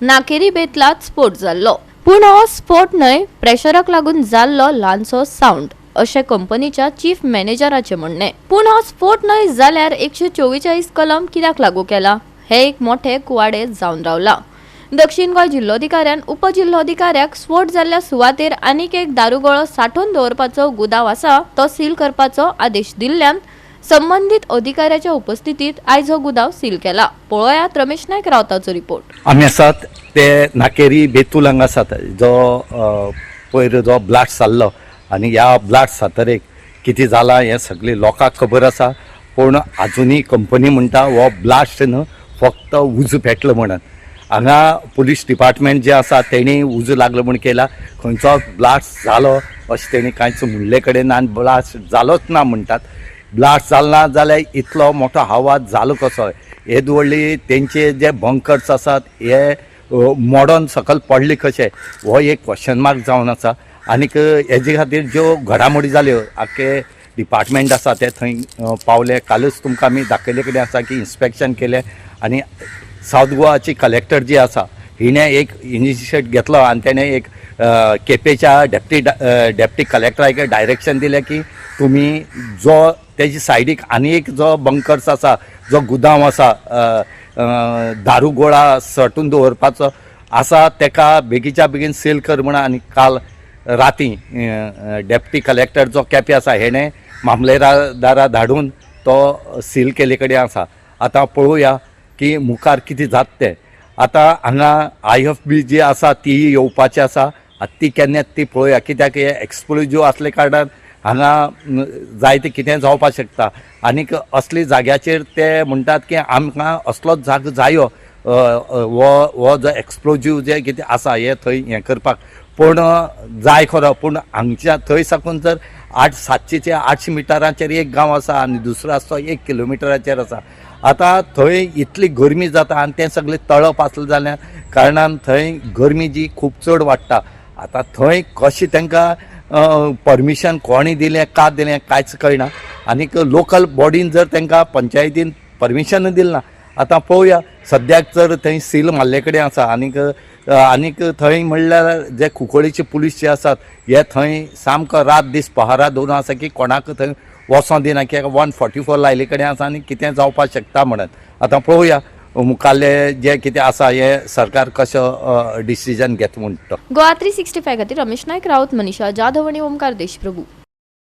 नाकेरी बेतलात स्फोट जाल्लो, पूण हो स्फोट न्हय, प्रेशराक लागून जाल्लो ल्हानसो साऊंड अशें कंपनीच्या चीफ मॅनेजराचें म्हणणें। पूण हो स्फोट न्हय जाल्यार 144 कलम कित्याक लागू केला हे एक मोठे कुवाडे जावन रावला। दक्षिण गोंय जिल्लोधिकाऱ्यान उपजिल्लोधिकाऱ्याक स्फोट जाल्ल्या सुवातेर आनीक एक दारुगळो सांठोवन दवरपाचो गुदाव आसा तो सील करपाचो आदेश दिल्ल्यान संबंधित अधिकाऱ्याच्या उपस्थितीत आयज हो गुदाव सील केला। पळोवयात रमेश नायक रावताचो रिपोर्ट। आमी आसात ते नाकेरी बेतूल हांगा आसात जो पयर जो ब्लास्ट जाल्लो आनी ह्या ब्लास्ट जातरेक कितें जालां हें सगळें लोकांक खबर आसा। पूण आजुनूय कंपनी म्हणटा हो ब्लास्ट न्हय फक्त उज पेटलो म्हणून। हांगा पुलीस डिपार्टमेंट जे आसा तेणी उज लागलो म्हूण केला, खंयचो ब्लास्ट जालो अशें तेणी कांयच म्हणले कडेन आनी ब्लास्ट जालोच ना म्हणटात। ब्लास्ट जालो ना जाल्यार इतलो मोठो आवाज जालो कसो, हे व्हडली तेंचे जे बंकर्स आसात हे मोडोन सकयल पडले कशे हो एक क्वेश्चन मार्क जावन आसा। आनीक हेजे खातीर ज्यो घडामोडी जाल्यो आख्खे डिपार्टमेंट आसा ते थंय पावले। कालच तुमकां आमी दाखयले कडेन आसा की इन्स्पेक्शन केलें आनी सावथ गोवाची कलेक्टर जी आसा हिणें एक इनिशिएट घेतलो आनी तेणें एक केपेच्या डेप्टी कलेक्टराक डायरेक्शन दिलें की तुमी जो तेजी सायडीक आनी एक जो बंकर्स आसा जो गुदाम आसा दारू गोळा सटून दवरपाचो आसा तेका बेगीच्या बेगीन सील कर म्हण। आनी काल राती डेप्टी कलेक्टर जो केपे आसा हेणें मामलेदारा धाडून तो सील केले कडेन आसा। आतां पळोवया की मुखार कितें जाता तें। आतां हांगा IFB जी आसा ती येवपाची आसा, ती केन्ना ती पळोवया कित्याक हे एक्सप्लोजीव आसले कारणान हांगा जायतें कितें जावपाक शकता। आनीक असले जाग्याचेर ते म्हणटात की आमकां असलोच जागो जायो हो जो एक्सप्लोजीव जे कितें आसा हे थंय हें करपाक। पूण जाय खरो, पूण हांगच्या थंय साकून जर 700 मिटराचेर एक गांव आसा आनी दुसरो आसा तो 1 किलोमिटराचेर आसा। आतां थंय इतली गरमी जाता आनी तें सगळें तळप आसलें जाल्या कारणान थंय गरमी जी खूब चड वाडटा। आतां थंय कशें तांकां परमिशन कोणी दिलें का दिलें कांयच कळना। आनीक लोकल बॉडीन जर तांकां पंचायतीन परमिशन दिलें ना। आतां पळोवया सद्याक जर थंय सील मारले कडेन आसा आनीक थंय म्हणल्यार जे कुंकळ्ळेचे पुलीस जे आसात हे थंय सामको रात दीस पहारा दवरून आसा की कोणाक थंय वचों दिना कित्याक 144 लायले कडेन आसा आनी कितें जावपाक शकता म्हणून। आतां पळोवया मुखाल्ले जे कितें आसा हे सरकार कसो डिसिजन घेता म्हणटा तो। गोवा 365 खातीर रमेश नायक रावत, मनीषा जाधव आनी ओमकार देशप्रभू।